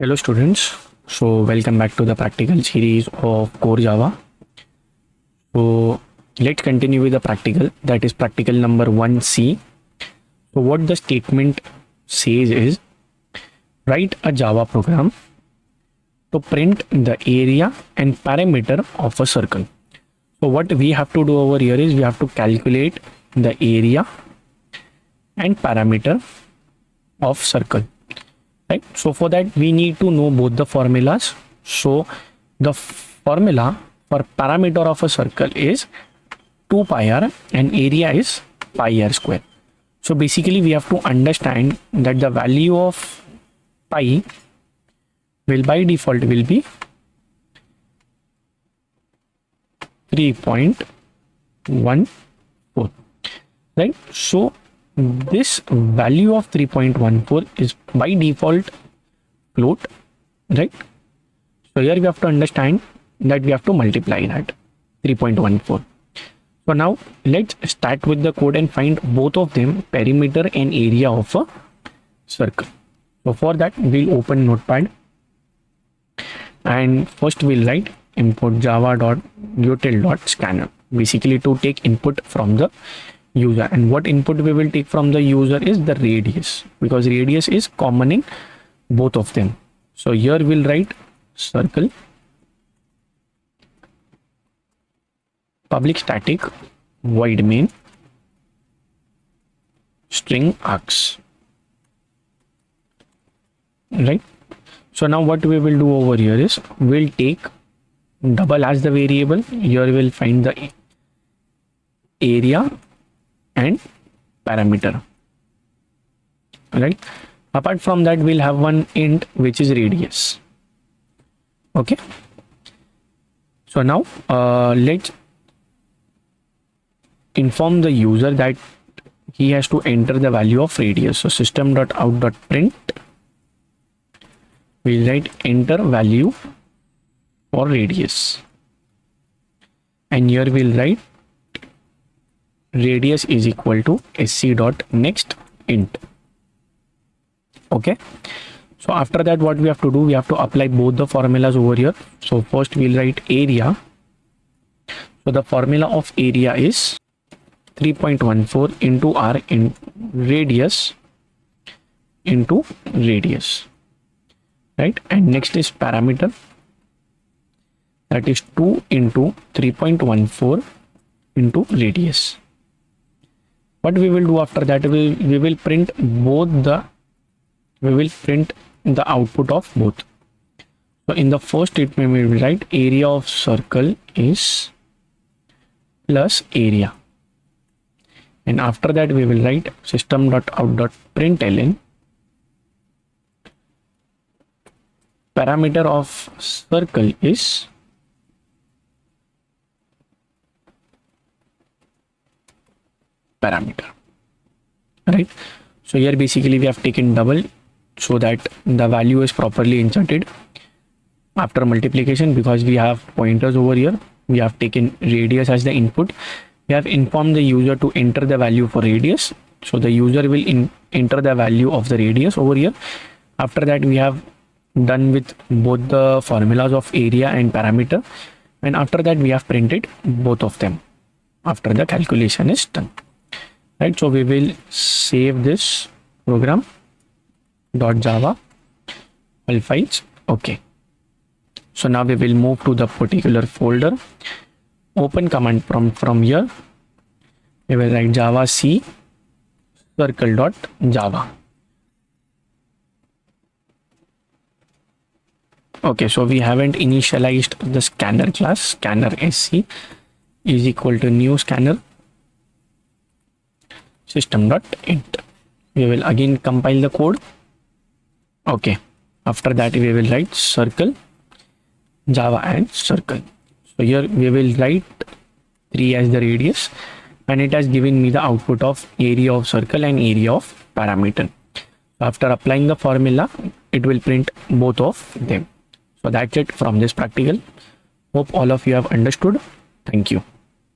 Hello students, so welcome back to the practical series of Core Java. So let's continue with the practical, that is practical number 1C. So what the statement says is, write a Java program to print the area and perimeter of a circle. So what we have to do over here is we have to calculate the area and parameter of circle. Right, so for that we need to know both the formulas. So the formula for parameter of a circle is 2 pi r and area is pi r square. So basically we have to understand that the value of pi will by default will be 3.14, right? So this value of 3.14 is by default float, right? So here we have to understand that we have to multiply that 3.14. So now let's start with the code and find both of them, perimeter and area of a circle. So for that we'll open Notepad and first we'll write import java.util.scanner, basically to take input from the user. And what input we will take from the user is the radius, because radius is common in both of them. So here we'll write circle public static void main string args, right? So now what we will do over here is we'll take double as the variable. Here we'll find the area and parameter, right? Apart from that we'll have one int which is radius. Okay, so now let's inform the user that he has to enter the value of radius. So system.out.print, we'll write enter value for radius, and here we'll write radius is equal to sc.next int. Okay, so after that what we have to do, we have to apply both the formulas over here. So first we'll write area. So the formula of area is 3.14 into r in radius into radius, right? And next is parameter, that is 2 into 3.14 into radius. What we will do after that, we will print the output of both. So in the first statement we will write area of circle is plus area, and after that we will write system.out.println parameter of circle is parameter, right? So here basically we have taken double so that the value is properly inserted after multiplication. Because we have pointers over here, we have taken radius as the input. We have informed the user to enter the value for radius, so the user will enter the value of the radius over here. After that we have done with both the formulas of area and parameter, and after that we have printed both of them after the calculation is done, right? So we will save this program .java all files. Okay, so now we will move to the particular folder, open command prompt. From here we will write java c circle.java. Okay, so we haven't initialized the scanner class. Scanner sc is equal to new scanner system.int. We will again compile the code. Okay, after that we will write circle java and circle. So here we will write 3 as the radius, and it has given me the output of area of circle and area of parameter. After applying the formula, it will print both of them. So that's it from this practical. Hope all of you have understood. Thank you.